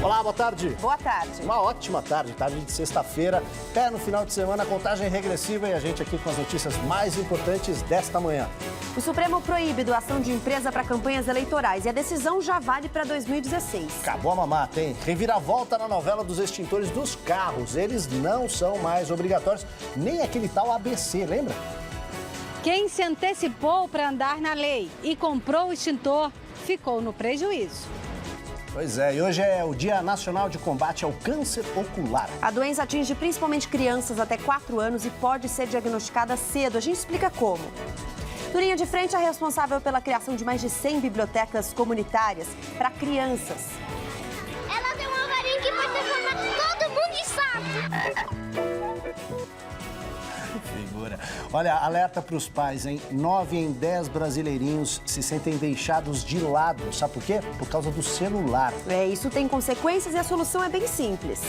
Olá, boa tarde. Boa tarde. Uma ótima tarde, tarde de sexta-feira, pé no final de semana, contagem regressiva e a gente aqui com as notícias mais importantes desta manhã. O Supremo proíbe doação de empresa para campanhas eleitorais e a decisão já vale para 2016. Acabou a mamata, hein? Reviravolta na novela dos extintores dos carros. Eles não são mais obrigatórios, nem aquele tal ABC, lembra? Quem se antecipou para andar na lei e comprou o extintor ficou no prejuízo. Pois é, e hoje é o Dia Nacional de Combate ao Câncer Ocular. A doença atinge principalmente crianças até 4 anos e pode ser diagnosticada cedo. A gente explica como. No Linha de Frente, é responsável pela criação de mais de 100 bibliotecas comunitárias para crianças. Ela tem uma varinha que vai transformar todo mundo em sapo. Figura. Olha, alerta para os pais, hein? 9 em 10 brasileirinhos se sentem deixados de lado. Sabe por quê? Por causa do celular. Isso tem consequências e a solução é bem simples.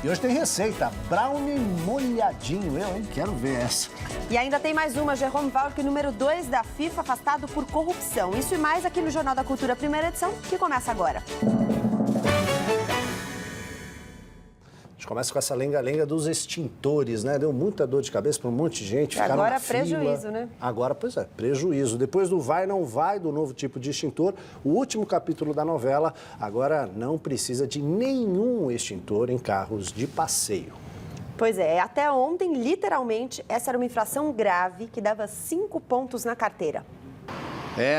E hoje tem receita, brownie molhadinho. Eu, hein? Quero ver essa. E ainda tem mais uma, Jerome Valk, número 2 da FIFA, afastado por corrupção. Isso e mais aqui no Jornal da Cultura, primeira edição, que começa agora. A gente começa com essa lenga-lenga dos extintores, né? Deu muita dor de cabeça para um monte de gente. Agora prejuízo, né? Agora, pois é, prejuízo. Depois do vai, não vai, do novo tipo de extintor, o último capítulo da novela, agora não precisa de nenhum extintor em carros de passeio. Pois é, até ontem, literalmente, essa era uma infração grave que dava 5 pontos na carteira.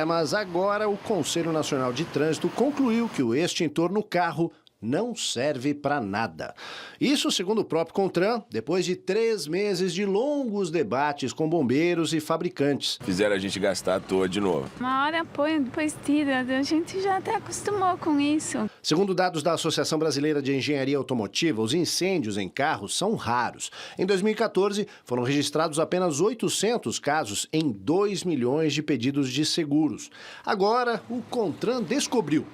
Mas agora o Conselho Nacional de Trânsito concluiu que o extintor no carro não serve para nada. Isso segundo o próprio CONTRAN, depois de 3 meses de longos debates com bombeiros e fabricantes. Fizeram a gente gastar à toa de novo. Uma hora põe, depois tira. A gente já até acostumou com isso. Segundo dados da Associação Brasileira de Engenharia Automotiva, os incêndios em carros são raros. Em 2014, foram registrados apenas 800 casos em 2 milhões de pedidos de seguros. Agora, o CONTRAN descobriu.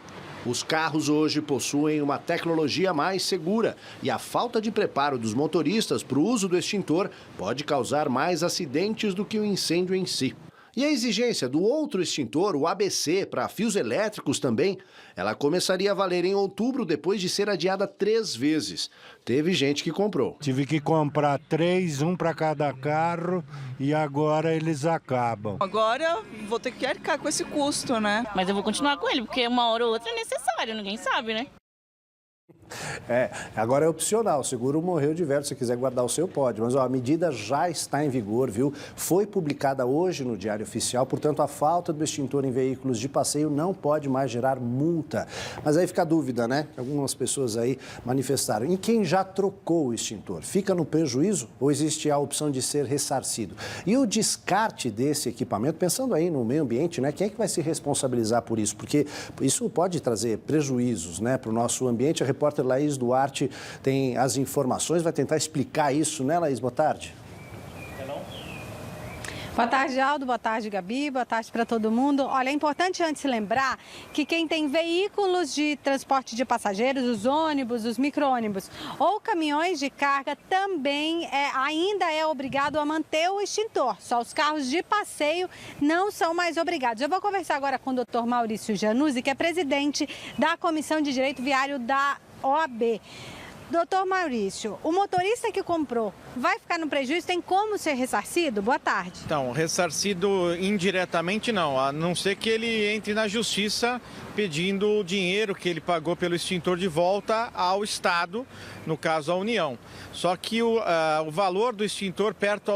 Os carros hoje possuem uma tecnologia mais segura e a falta de preparo dos motoristas para o uso do extintor pode causar mais acidentes do que o incêndio em si. E a exigência do outro extintor, o ABC, para fios elétricos também, ela começaria a valer em outubro depois de ser adiada 3 vezes. Teve gente que comprou. Tive que comprar 3, um para cada carro e agora eles acabam. Agora vou ter que arcar com esse custo, né? Mas eu vou continuar com ele, porque uma hora ou outra é necessário, ninguém sabe, né? Agora é opcional, o seguro morreu de velho, se quiser guardar o seu pode, mas a medida já está em vigor, viu? Foi publicada hoje no Diário Oficial, portanto a falta do extintor em veículos de passeio não pode mais gerar multa. Mas aí fica a dúvida, né? Algumas pessoas aí manifestaram. E quem já trocou o extintor, fica no prejuízo ou existe a opção de ser ressarcido? E o descarte desse equipamento, pensando aí no meio ambiente, né? Quem é que vai se responsabilizar por isso? Porque isso pode trazer prejuízos, né, para o nosso ambiente. A repórter Laís Duarte tem as informações, vai tentar explicar isso, né, Laís? Boa tarde. Boa tarde, Aldo. Boa tarde, Gabi. Boa tarde para todo mundo. Olha, é importante antes lembrar que quem tem veículos de transporte de passageiros, os ônibus, os micro-ônibus ou caminhões de carga também ainda é obrigado a manter o extintor. Só os carros de passeio não são mais obrigados. Eu vou conversar agora com o Dr. Maurício Januzzi, que é presidente da Comissão de Direito Viário da OAB. Doutor Maurício, o motorista que comprou vai ficar no prejuízo? Tem como ser ressarcido? Boa tarde. Então, ressarcido indiretamente não, a não ser que ele entre na justiça pedindo o dinheiro que ele pagou pelo extintor de volta ao Estado, no caso a União. Só que o valor do extintor perto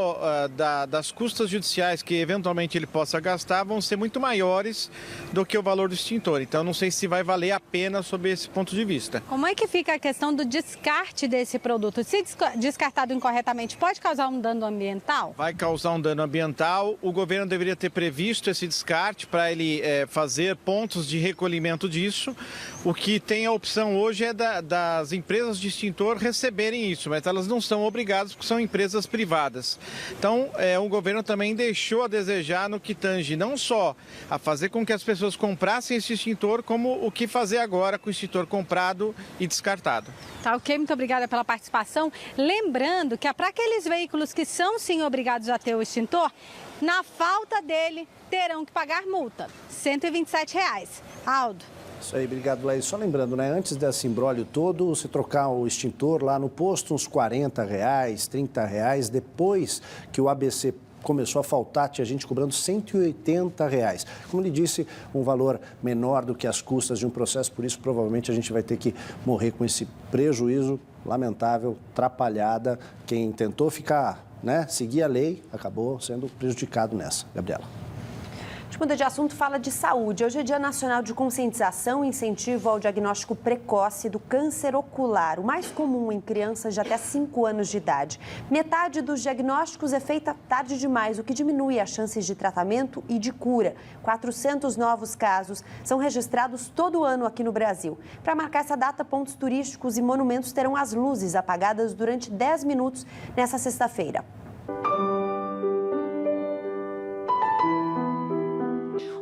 das custas judiciais que eventualmente ele possa gastar vão ser muito maiores do que o valor do extintor. Então não sei se vai valer a pena sob esse ponto de vista. Como é que fica a questão do descarte desse produto? Se descartado incorretamente, pode causar um dano ambiental? Vai causar um dano ambiental. O governo deveria ter previsto esse descarte para ele fazer pontos de recolhimento disso. O que tem a opção hoje é das empresas de extintor receberem isso, mas elas não são obrigadas porque são empresas privadas. Então, o governo também deixou a desejar no que tange não só a fazer com que as pessoas comprassem esse extintor, como o que fazer agora com o extintor comprado e descartado. Tá, ok, muito obrigada pela participação. Lembrando que é para aqueles veículos que são sim obrigados a ter o extintor, na falta dele terão que pagar multa, R$ 127. Aldo. Isso aí, obrigado, Laís. Só lembrando, né, antes desse imbróglio todo, você trocar o extintor lá no posto, uns R$40, R$30, depois que o ABC começou a faltar, tinha gente cobrando R$180. Como ele disse, um valor menor do que as custas de um processo, por isso provavelmente a gente vai ter que morrer com esse prejuízo lamentável, atrapalhada. Quem tentou ficar, seguir a lei, acabou sendo prejudicado nessa. Gabriela. Muda de assunto, fala de saúde. Hoje é Dia Nacional de Conscientização e Incentivo ao Diagnóstico Precoce do Câncer Ocular, o mais comum em crianças de até 5 anos de idade. Metade dos diagnósticos é feita tarde demais, o que diminui as chances de tratamento e de cura. 400 novos casos são registrados todo ano aqui no Brasil. Para marcar essa data, pontos turísticos e monumentos terão as luzes apagadas durante 10 minutos nessa sexta-feira.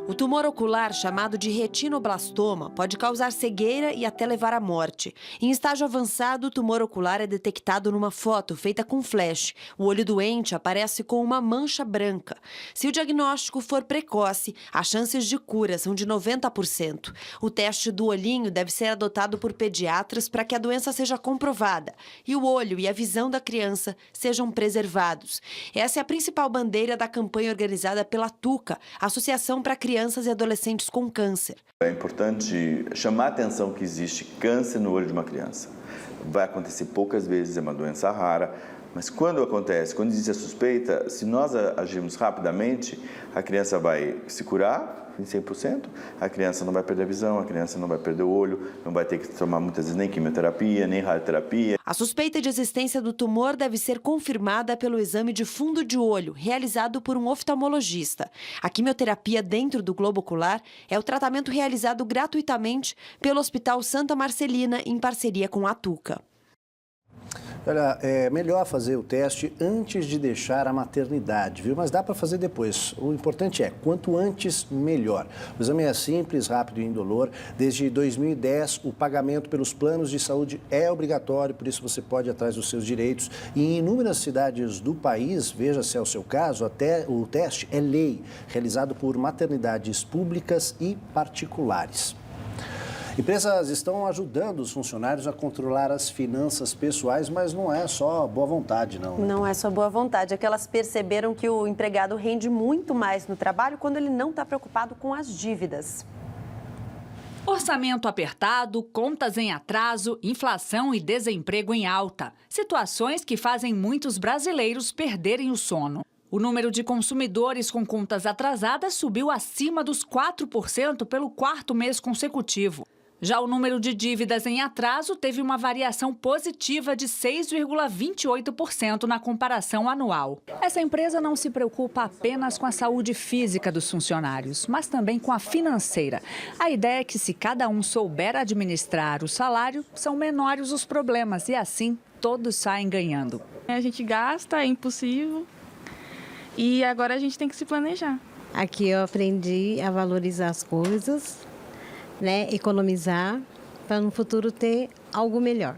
O tumor ocular, chamado de retinoblastoma, pode causar cegueira e até levar à morte. Em estágio avançado, o tumor ocular é detectado numa foto feita com flash. O olho doente aparece com uma mancha branca. Se o diagnóstico for precoce, as chances de cura são de 90%. O teste do olhinho deve ser adotado por pediatras para que a doença seja comprovada e o olho e a visão da criança sejam preservados. Essa é a principal bandeira da campanha organizada pela TUCA, Associação para Crianças e Adolescentes com Câncer. É importante chamar a atenção que existe câncer no olho de uma criança. Vai acontecer poucas vezes, é uma doença rara, mas quando acontece, quando existe a suspeita, se nós agirmos rapidamente, a criança vai se curar em 100%, a criança não vai perder a visão, a criança não vai perder o olho, não vai ter que tomar muitas vezes nem quimioterapia, nem radioterapia. A suspeita de existência do tumor deve ser confirmada pelo exame de fundo de olho, realizado por um oftalmologista. A quimioterapia dentro do globo ocular é o tratamento realizado gratuitamente pelo Hospital Santa Marcelina, em parceria com a TUCA. Olha, é melhor fazer o teste antes de deixar a maternidade, viu? Mas dá para fazer depois. O importante é, quanto antes, melhor. O exame é simples, rápido e indolor. Desde 2010, o pagamento pelos planos de saúde é obrigatório, por isso você pode ir atrás dos seus direitos. E em inúmeras cidades do país, veja se é o seu caso, até o teste é lei, realizado por maternidades públicas e particulares. Empresas estão ajudando os funcionários a controlar as finanças pessoais, mas não é só boa vontade, não. Não é só boa vontade, é que elas perceberam que o empregado rende muito mais no trabalho quando ele não está preocupado com as dívidas. Orçamento apertado, contas em atraso, inflação e desemprego em alta. Situações que fazem muitos brasileiros perderem o sono. O número de consumidores com contas atrasadas subiu acima dos 4% pelo 4º mês consecutivo. Já o número de dívidas em atraso teve uma variação positiva de 6,28% na comparação anual. Essa empresa não se preocupa apenas com a saúde física dos funcionários, mas também com a financeira. A ideia é que, se cada um souber administrar o salário, são menores os problemas e, assim, todos saem ganhando. A gente gasta, é impossível, e agora a gente tem que se planejar. Aqui eu aprendi a valorizar as coisas, economizar, para no futuro ter algo melhor.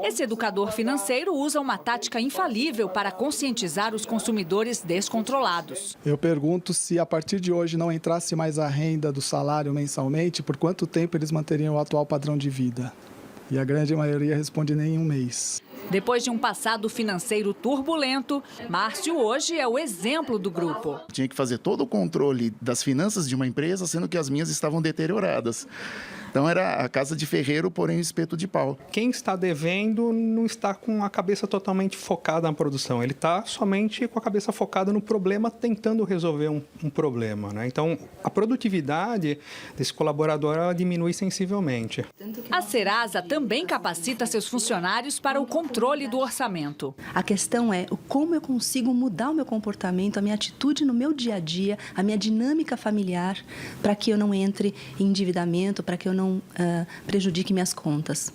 Esse educador financeiro usa uma tática infalível para conscientizar os consumidores descontrolados. Eu pergunto se a partir de hoje não entrasse mais a renda do salário mensalmente, por quanto tempo eles manteriam o atual padrão de vida? E a grande maioria responde nem em um mês. Depois de um passado financeiro turbulento, Márcio hoje é o exemplo do grupo. Tinha que fazer todo o controle das finanças de uma empresa, sendo que as minhas estavam deterioradas. Então era a casa de ferreiro, porém o espeto de pau. Quem está devendo não está com a cabeça totalmente focada na produção. Ele está somente com a cabeça focada no problema, tentando resolver um problema, né? Então, a produtividade desse colaborador ela diminui sensivelmente. A Serasa também capacita seus funcionários para o controle do orçamento. A questão é como eu consigo mudar o meu comportamento, a minha atitude no meu dia a dia, a minha dinâmica familiar, para que eu não entre em endividamento, para que eu não prejudique minhas contas.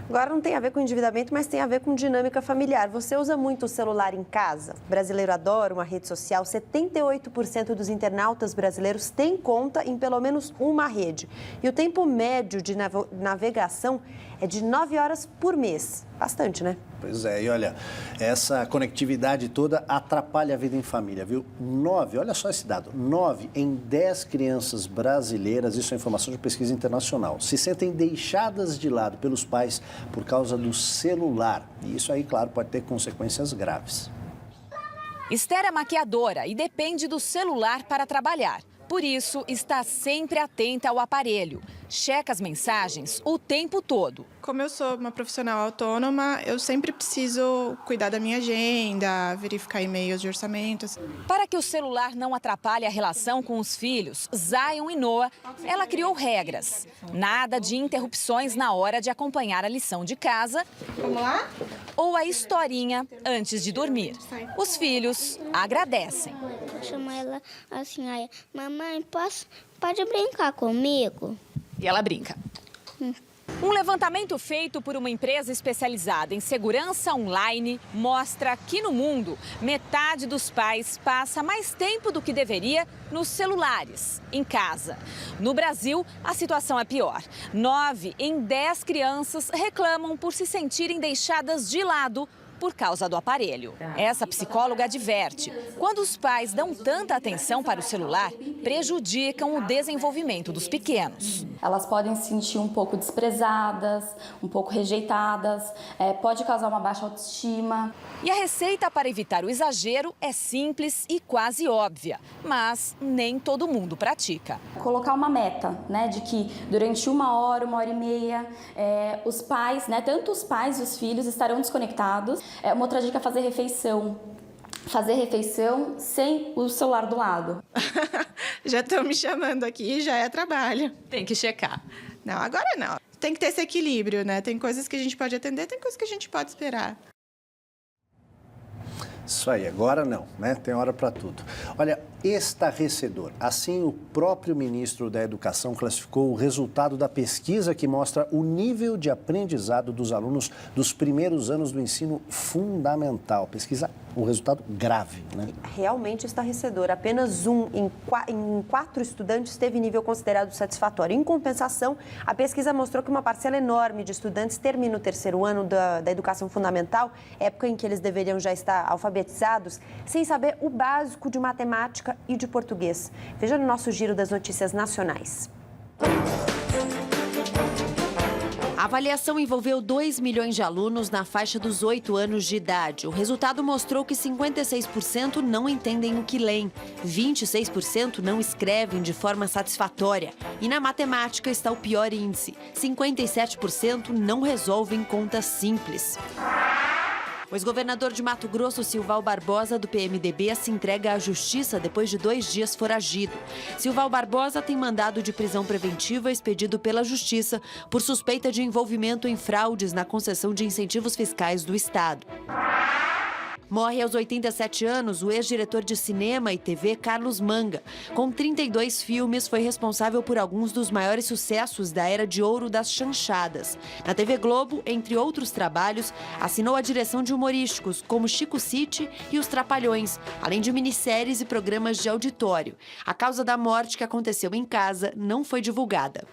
Agora não tem a ver com endividamento, mas tem a ver com dinâmica familiar. Você usa muito o celular em casa? O brasileiro adora uma rede social. 78% dos internautas brasileiros têm conta em pelo menos uma rede. E o tempo médio de navegação é de 9 horas por mês. Bastante, né? Pois é, e olha, essa conectividade toda atrapalha a vida em família, viu? 9, olha só esse dado, 9 em 10 crianças brasileiras, isso é informação de pesquisa internacional, se sentem deixadas de lado pelos pais por causa do celular. E isso aí, claro, pode ter consequências graves. Esther é maquiadora e depende do celular para trabalhar. Por isso, está sempre atenta ao aparelho. Checa as mensagens o tempo todo. Como eu sou uma profissional autônoma, eu sempre preciso cuidar da minha agenda, verificar e-mails de orçamentos. Para que o celular não atrapalhe a relação com os filhos, Zion e Noah, ela criou regras. Nada de interrupções na hora de acompanhar a lição de casa. Vamos lá? Ou a historinha antes de dormir. Os filhos agradecem. Eu chamo ela assim, aí, mamãe, pode brincar comigo? E ela brinca. Um levantamento feito por uma empresa especializada em segurança online mostra que no mundo, metade dos pais passa mais tempo do que deveria nos celulares, em casa. No Brasil, a situação é pior. 9 em 10 crianças reclamam por se sentirem deixadas de lado por causa do aparelho. Essa psicóloga adverte: quando os pais dão tanta atenção para o celular, prejudicam o desenvolvimento dos pequenos. Elas podem se sentir um pouco desprezadas, um pouco rejeitadas, pode causar uma baixa autoestima. E a receita para evitar o exagero é simples e quase óbvia, mas nem todo mundo pratica. Colocar uma meta, né, de que durante 1 hora, 1h30, os pais, né, tanto os pais e os filhos estarão desconectados. Uma outra dica é fazer refeição. Fazer refeição sem o celular do lado. Já estão me chamando aqui, já é trabalho. Tem que checar. Não, agora não. Tem que ter esse equilíbrio, né? Tem coisas que a gente pode atender, tem coisas que a gente pode esperar. Isso aí, agora não, né? Tem hora para tudo. Olha, estarrecedor. Assim, o próprio ministro da Educação classificou o resultado da pesquisa que mostra o nível de aprendizado dos alunos dos primeiros anos do ensino fundamental. Pesquisa, um resultado grave, né? Realmente estarrecedor. Apenas 1 em 4 estudantes teve nível considerado satisfatório. Em compensação, a pesquisa mostrou que uma parcela enorme de estudantes termina o 3º ano da educação fundamental, época em que eles deveriam já estar alfabetizados, sem saber o básico de matemática e de português. Veja no nosso giro das notícias nacionais. A avaliação envolveu 2 milhões de alunos na faixa dos 8 anos de idade. O resultado mostrou que 56% não entendem o que leem, 26% não escrevem de forma satisfatória. E na matemática está o pior índice, 57% não resolvem contas simples. O ex-governador de Mato Grosso, Silval Barbosa, do PMDB, se entrega à justiça depois de 2 dias foragido. Silval Barbosa tem mandado de prisão preventiva expedido pela justiça por suspeita de envolvimento em fraudes na concessão de incentivos fiscais do estado. Morre aos 87 anos o ex-diretor de cinema e TV Carlos Manga. Com 32 filmes, foi responsável por alguns dos maiores sucessos da era de ouro das chanchadas. Na TV Globo, entre outros trabalhos, assinou a direção de humorísticos como Chico City e Os Trapalhões, além de minisséries e programas de auditório. A causa da morte, que aconteceu em casa, não foi divulgada.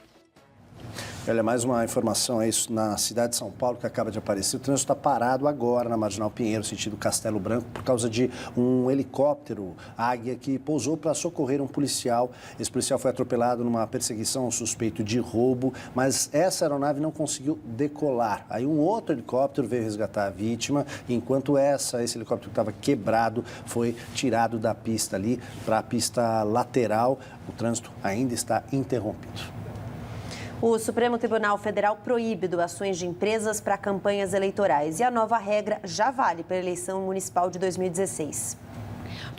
Olha, mais uma informação aí na cidade de São Paulo que acaba de aparecer. O trânsito está parado agora na Marginal Pinheiro, sentido Castelo Branco, por causa de um helicóptero Águia que pousou para socorrer um policial. Esse policial foi atropelado numa perseguição ao suspeito de roubo, mas essa aeronave não conseguiu decolar. Aí um outro helicóptero veio resgatar a vítima, enquanto esse helicóptero que estava quebrado foi tirado da pista ali para a pista lateral. O trânsito ainda está interrompido. O Supremo Tribunal Federal proíbe doações de empresas para campanhas eleitorais e a nova regra já vale para a eleição municipal de 2016.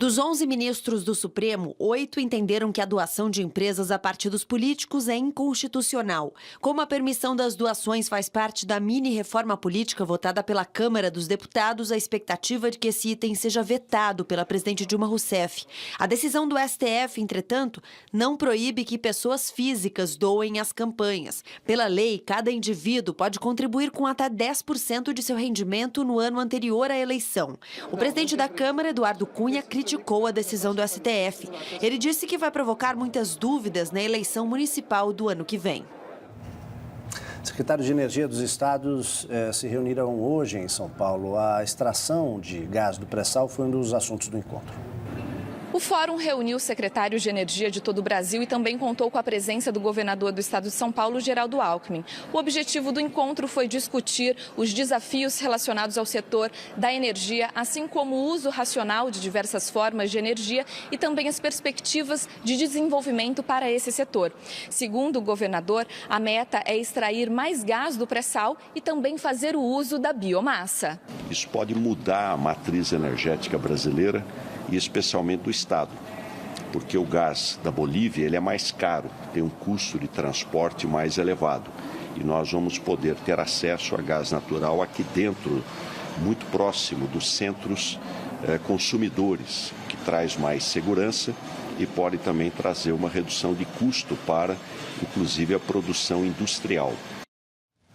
Dos 11 ministros do Supremo, 8 entenderam que a doação de empresas a partidos políticos é inconstitucional. Como a permissão das doações faz parte da mini-reforma política votada pela Câmara dos Deputados, a expectativa é de que esse item seja vetado pela presidente Dilma Rousseff. A decisão do STF, entretanto, não proíbe que pessoas físicas doem às campanhas. Pela lei, cada indivíduo pode contribuir com até 10% de seu rendimento no ano anterior à eleição. O presidente da Câmara, Eduardo Cunha, criticou a decisão do STF. Ele disse que vai provocar muitas dúvidas na eleição municipal do ano que vem. Secretários de Energia dos estados se reuniram hoje em São Paulo. A extração de gás do pré-sal foi um dos assuntos do encontro. O fórum reuniu secretários de energia de todo o Brasil e também contou com a presença do governador do estado de São Paulo, Geraldo Alckmin. O objetivo do encontro foi discutir os desafios relacionados ao setor da energia, assim como o uso racional de diversas formas de energia e também as perspectivas de desenvolvimento para esse setor. Segundo o governador, a meta é extrair mais gás do pré-sal e também fazer o uso da biomassa. Isso pode mudar a matriz energética brasileira e especialmente do Estado, porque o gás da Bolívia ele é mais caro, tem um custo de transporte mais elevado e nós vamos poder ter acesso a gás natural aqui dentro, muito próximo dos centros consumidores, que traz mais segurança e pode também trazer uma redução de custo para, inclusive, a produção industrial.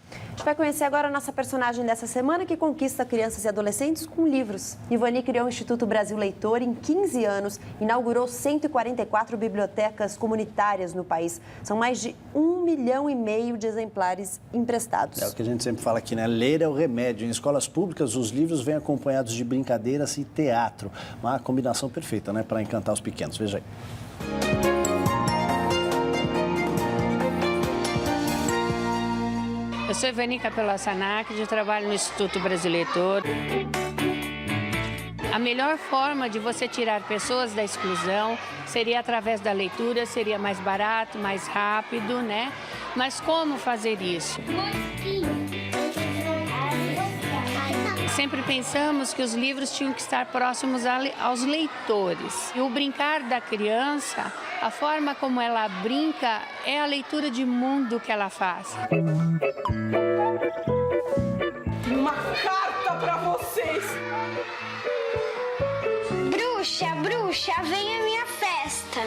A gente vai conhecer agora a nossa personagem dessa semana que conquista crianças e adolescentes com livros. Ivani criou o Instituto Brasil Leitor em 15 anos, inaugurou 144 bibliotecas comunitárias no país. São mais de 1,5 milhão de exemplares emprestados. É o que a gente sempre fala aqui, né? Ler é o remédio. Em escolas públicas, os livros vêm acompanhados de brincadeiras e teatro. Uma combinação perfeita, né? Para encantar os pequenos. Veja aí. Eu sou Ivani Capelassanac, eu trabalho no Instituto Brasil Leitor. A melhor forma de você tirar pessoas da exclusão seria através da leitura, seria mais barato, mais rápido, né? Mas como fazer isso? Sempre pensamos que os livros tinham que estar próximos aos leitores. E o brincar da criança, a forma como ela brinca, é a leitura de mundo que ela faz. Uma carta pra vocês! Bruxa, bruxa, vem à minha festa.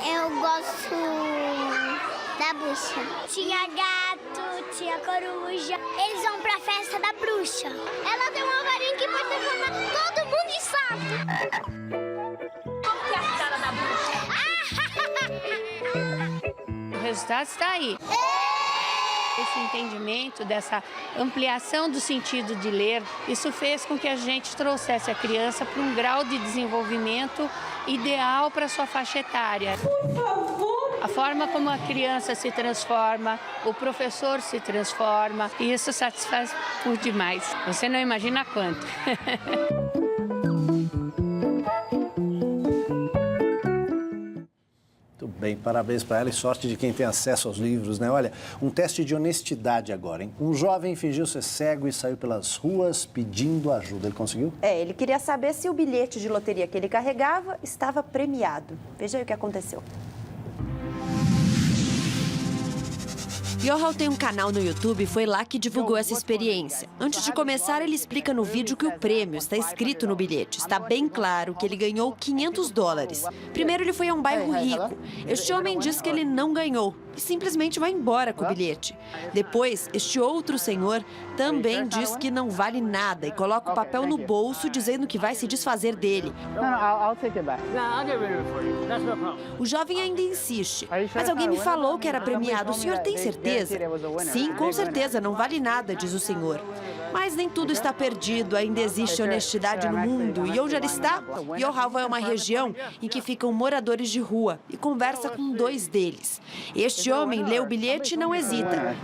Eu gosto da bruxa. Tinha gato, tinha coruja. Eles vão pra festa da bruxa. Ela tem uma varinha que pode transformar todo mundo em sapo. Como que é a cara da bruxa? O resultado está aí. Esse entendimento, dessa ampliação do sentido de ler, isso fez com que a gente trouxesse a criança para um grau de desenvolvimento ideal para sua faixa etária. Por favor! A forma como a criança se transforma, o professor se transforma, e isso satisfaz por demais. Você não imagina quanto. Muito bem, parabéns para ela e sorte de quem tem acesso aos livros, né? Olha, um teste de honestidade agora, hein? Um jovem fingiu ser cego e saiu pelas ruas pedindo ajuda. Ele conseguiu? Ele queria saber se o bilhete de loteria que ele carregava estava premiado. Veja aí o que aconteceu. Yohal tem um canal no YouTube e foi lá que divulgou essa experiência. Antes de começar, ele explica no vídeo que o prêmio está escrito no bilhete. Está bem claro que ele ganhou $500. Primeiro, ele foi a um bairro rico. Este homem diz que ele não ganhou e simplesmente vai embora com o bilhete. Depois, este outro senhor também diz que não vale nada e coloca o papel no bolso dizendo que vai se desfazer dele. O jovem ainda insiste. Mas alguém me falou que era premiado. O senhor tem certeza? Sim, com certeza, não vale nada, diz o senhor. Mas nem tudo está perdido, ainda existe honestidade no mundo. E onde ela está? Yohal vai a uma região em que ficam moradores de rua e conversa com 2 deles. Este homem lê o bilhete e não hesita.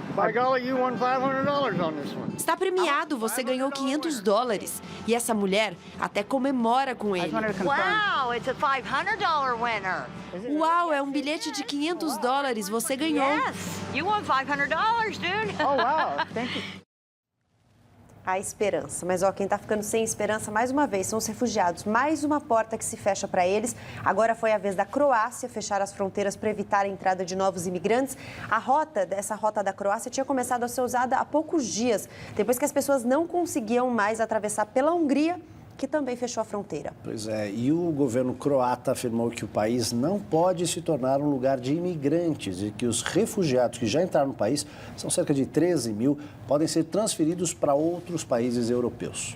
Está premiado, você ganhou $500. E essa mulher até comemora com ele. Wow, it's a $500 winner. Uau, é um bilhete de $500, você ganhou. Yes, you won $500, dude. Oh, wow, thank you. A esperança. Mas, quem está ficando sem esperança, mais uma vez, são os refugiados. Mais uma porta que se fecha para eles. Agora foi a vez da Croácia fechar as fronteiras para evitar a entrada de novos imigrantes. Essa rota da Croácia tinha começado a ser usada há poucos dias, depois que as pessoas não conseguiam mais atravessar pela Hungria, que também fechou a fronteira. Pois é, e o governo croata afirmou que o país não pode se tornar um lugar de imigrantes e que os refugiados que já entraram no país, são cerca de 13 mil, podem ser transferidos para outros países europeus.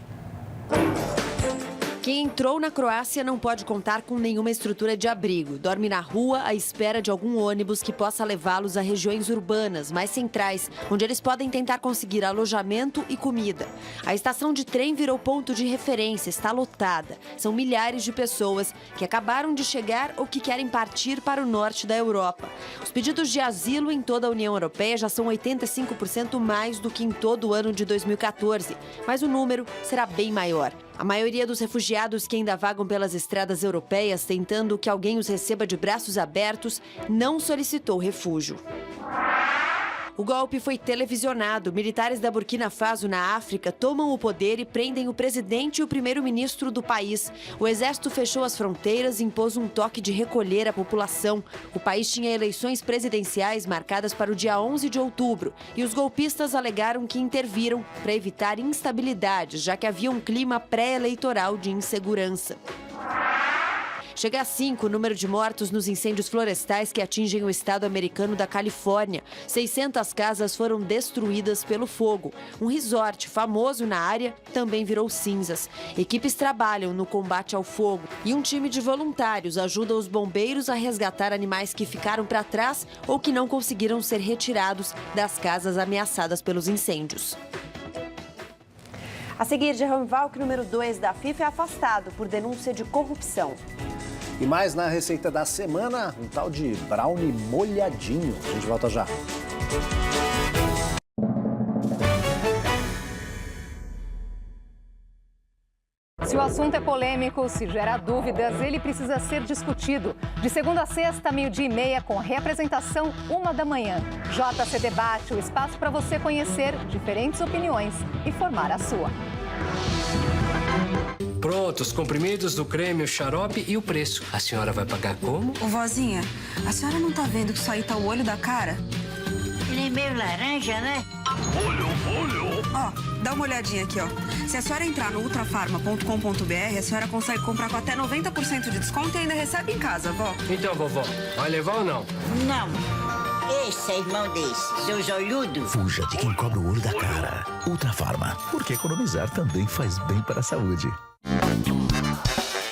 Quem entrou na Croácia não pode contar com nenhuma estrutura de abrigo. Dorme na rua à espera de algum ônibus que possa levá-los a regiões urbanas, mais centrais, onde eles podem tentar conseguir alojamento e comida. A estação de trem virou ponto de referência, está lotada. São milhares de pessoas que acabaram de chegar ou que querem partir para o norte da Europa. Os pedidos de asilo em toda a União Europeia já são 85% mais do que em todo o ano de 2014, mas o número será bem maior. A maioria dos refugiados que ainda vagam pelas estradas europeias tentando que alguém os receba de braços abertos não solicitou refúgio. O golpe foi televisionado. Militares da Burkina Faso, na África, tomam o poder e prendem o presidente e o primeiro-ministro do país. O exército fechou as fronteiras e impôs um toque de recolher a população. O país tinha eleições presidenciais marcadas para o dia 11 de outubro e os golpistas alegaram que interviram para evitar instabilidades, já que havia um clima pré-eleitoral de insegurança. Chega a 5 o número de mortos nos incêndios florestais que atingem o estado americano da Califórnia. 600 casas foram destruídas pelo fogo. Um resort famoso na área também virou cinzas. Equipes trabalham no combate ao fogo e um time de voluntários ajuda os bombeiros a resgatar animais que ficaram para trás ou que não conseguiram ser retirados das casas ameaçadas pelos incêndios. A seguir, Jerome Valk, número 2 da FIFA, é afastado por denúncia de corrupção. E mais na receita da semana, um tal de brownie molhadinho. A gente volta já. Se o assunto é polêmico, se gera dúvidas, ele precisa ser discutido. De segunda a sexta, 12h30, com representação 1h. JC Debate, o espaço para você conhecer diferentes opiniões e formar a sua. Pronto, os comprimidos do creme, o xarope e o preço. A senhora vai pagar como? Ô, vozinha, a senhora não tá vendo que isso aí tá o olho da cara? Ele é meio laranja, né? Olho. Ó, dá uma olhadinha aqui, ó. Se a senhora entrar no ultrafarma.com.br, a senhora consegue comprar com até 90% de desconto e ainda recebe em casa, vó. Então, vovó, vai levar ou não? Não. Esse é irmão desse, seus olhudos. Fuja de quem cobra o olho da cara. Ultrafarma, porque economizar também faz bem para a saúde.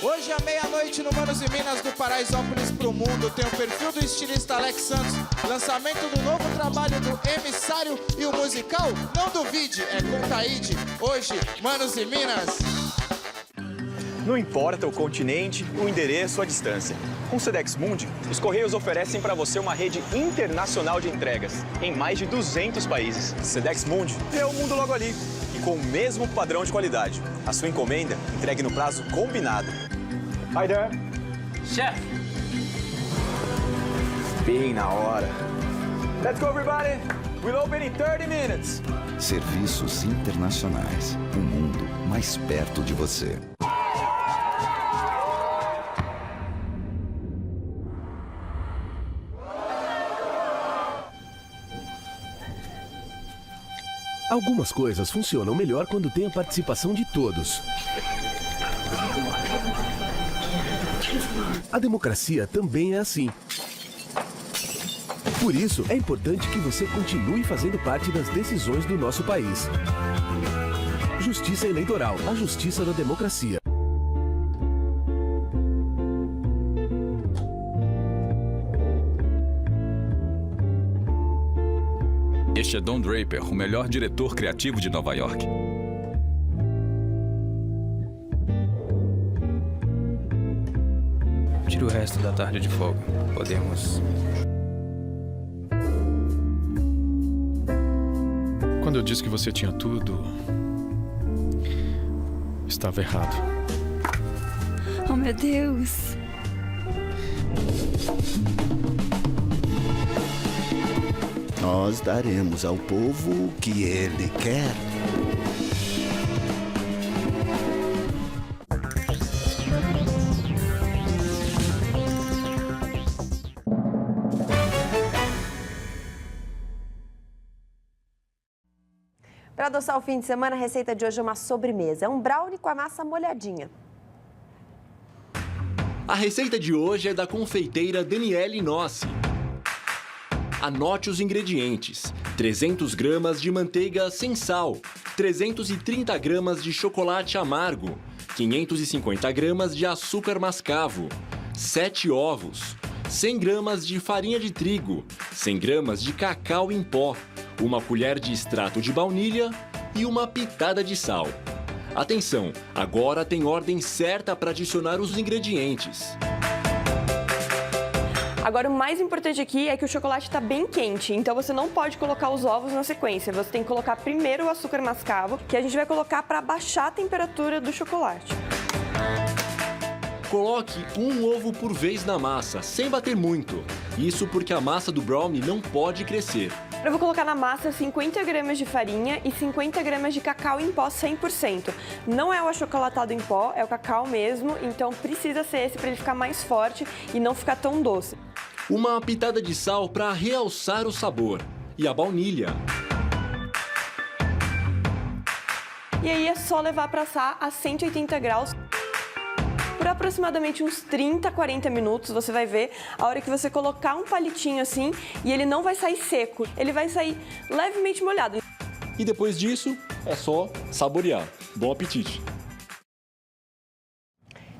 Hoje à meia-noite no Manos e Minas do Paraisópolis pro Mundo tem o perfil do estilista Alex Santos, lançamento do novo trabalho do Emissário e o musical Não Duvide, é com Taíde. Hoje, Manos e Minas. Não importa o continente, o endereço, a distância. Com o Sedex Mundi, os Correios oferecem para você uma rede internacional de entregas em mais de 200 países. Sedex Mundi é o mundo logo ali e com o mesmo padrão de qualidade. A sua encomenda entregue no prazo combinado. Hi there. Chef. Bem na hora. Let's go, everybody. We'll open in 30 minutes. Serviços internacionais. Um mundo mais perto de você. Algumas coisas funcionam melhor quando tem a participação de todos. A democracia também é assim. Por isso, é importante que você continue fazendo parte das decisões do nosso país. Justiça Eleitoral, a justiça da democracia. Este é Don Draper, o melhor diretor criativo de Nova York. Tira o resto da tarde de folga. Podemos... Quando eu disse que você tinha tudo, estava errado. Oh, meu Deus. Nós daremos ao povo o que ele quer. Para adoçar o fim de semana, a receita de hoje é uma sobremesa. É um brownie com a massa molhadinha. A receita de hoje é da confeiteira Daniele Nossi. Anote os ingredientes: 300 gramas de manteiga sem sal, 330 gramas de chocolate amargo, 550 gramas de açúcar mascavo, 7 ovos, 100 gramas de farinha de trigo, 100 gramas de cacau em pó, uma colher de extrato de baunilha e uma pitada de sal. Atenção, agora tem ordem certa para adicionar os ingredientes. Agora, o mais importante aqui é que o chocolate está bem quente, então você não pode colocar os ovos na sequência. Você tem que colocar primeiro o açúcar mascavo, que a gente vai colocar para baixar a temperatura do chocolate. Coloque um ovo por vez na massa, sem bater muito. Isso porque a massa do brownie não pode crescer. Eu vou colocar na massa 50 gramas de farinha e 50 gramas de cacau em pó 100%. Não é o achocolatado em pó, é o cacau mesmo, então precisa ser esse para ele ficar mais forte e não ficar tão doce. Uma pitada de sal para realçar o sabor. E a baunilha. E aí é só levar para assar a 180 graus. Por aproximadamente uns 30, 40 minutos, você vai ver a hora que você colocar um palitinho assim e ele não vai sair seco, ele vai sair levemente molhado. E depois disso, é só saborear. Bom apetite!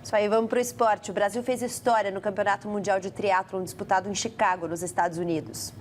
Isso aí, vamos para o esporte. O Brasil fez história no Campeonato Mundial de Triatlon disputado em Chicago, nos Estados Unidos.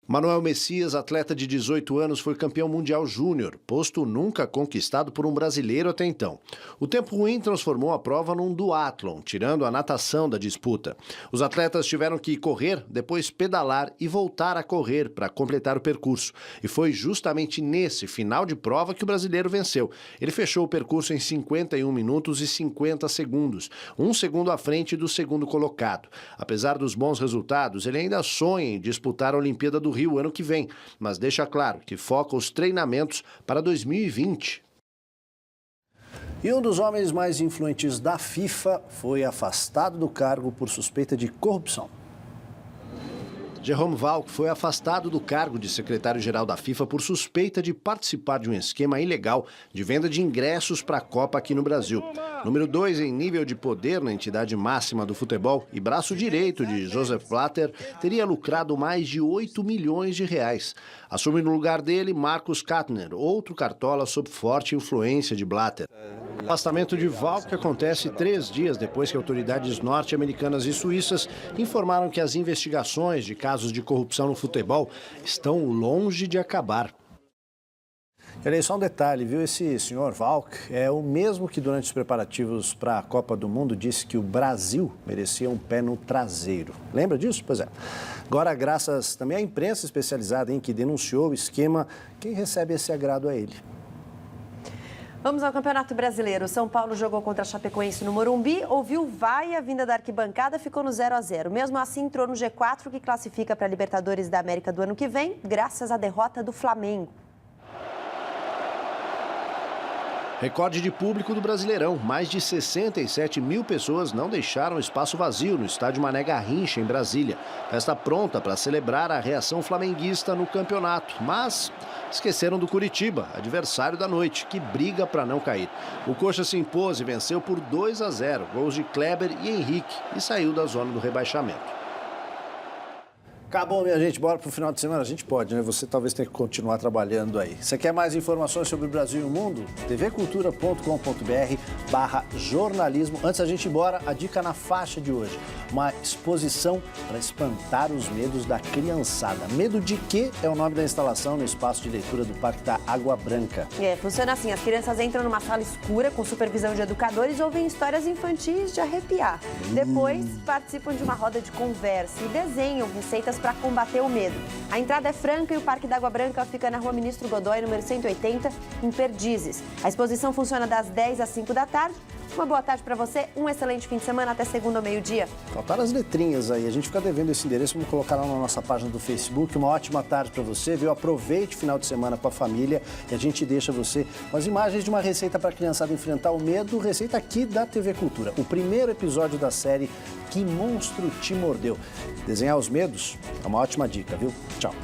Manuel Messias, atleta de 18 anos, foi campeão mundial júnior, posto nunca conquistado por um brasileiro até então. O tempo ruim transformou a prova num duatlon, tirando a natação da disputa. Os atletas tiveram que correr, depois pedalar e voltar a correr para completar o percurso. E foi justamente nesse final de prova que o brasileiro venceu. Ele fechou o percurso em 51 minutos e 50 segundos, 1 segundo à frente do segundo colocado. Apesar dos bons resultados, ele ainda sonha em disputar a Olimpíada do Rio ano que vem, mas deixa claro que foca os treinamentos para 2020. E um dos homens mais influentes da FIFA foi afastado do cargo por suspeita de corrupção. Jerome Valcke foi afastado do cargo de secretário-geral da FIFA por suspeita de participar de um esquema ilegal de venda de ingressos para a Copa aqui no Brasil. Número 2 em nível de poder na entidade máxima do futebol e braço direito de Joseph Blatter, teria lucrado mais de 8 milhões de reais. Assume no lugar dele Marcus Kattner, outro cartola sob forte influência de Blatter. O afastamento de Valcke acontece 3 dias depois que autoridades norte-americanas e suíças informaram que as investigações de casos de corrupção no futebol estão longe de acabar. E aí, só um detalhe, viu? Esse senhor Valcke é o mesmo que durante os preparativos para a Copa do Mundo disse que o Brasil merecia um pé no traseiro. Lembra disso? Pois é. Agora, graças também à imprensa especializada em que denunciou o esquema, quem recebe esse agrado é ele. Vamos ao Campeonato Brasileiro. São Paulo jogou contra a Chapecoense no Morumbi, ouviu vai, a vinda da arquibancada ficou no 0-0. Mesmo assim, entrou no G4, que classifica para a Libertadores da América do ano que vem, graças à derrota do Flamengo. Recorde de público do Brasileirão. Mais de 67 mil pessoas não deixaram espaço vazio no estádio Mané Garrincha, em Brasília. Festa pronta para celebrar a reação flamenguista no campeonato. Mas esqueceram do Curitiba, adversário da noite, que briga para não cair. O Coxa se impôs e venceu por 2-0, gols de Kleber e Henrique, e saiu da zona do rebaixamento. Acabou, minha gente. Bora pro final de semana? A gente pode, né? Você talvez tenha que continuar trabalhando aí. Você quer mais informações sobre o Brasil e o mundo? tvcultura.com.br/jornalismo. Antes da gente ir embora, a dica na faixa de hoje. Uma exposição para espantar os medos da criançada. Medo de quê? É o nome da instalação no espaço de leitura do Parque da Água Branca. Funciona assim. As crianças entram numa sala escura com supervisão de educadores e ouvem histórias infantis de arrepiar. Depois, participam de uma roda de conversa e desenham receitas para combater o medo. A entrada é franca e o Parque da Água Branca fica na Rua Ministro Godoy, número 180, em Perdizes. A exposição funciona das 10 às 5 da tarde. Uma boa tarde para você, um excelente fim de semana, até segunda ao meio-dia. Faltaram as letrinhas aí, a gente fica devendo esse endereço, vamos colocar lá na nossa página do Facebook. Uma ótima tarde para você, viu? Aproveite o final de semana com a família e a gente deixa você com as imagens de uma receita para a criançada enfrentar o medo, receita aqui da TV Cultura. O primeiro episódio da série Que Monstro Te Mordeu. Desenhar os medos é uma ótima dica, viu? Tchau.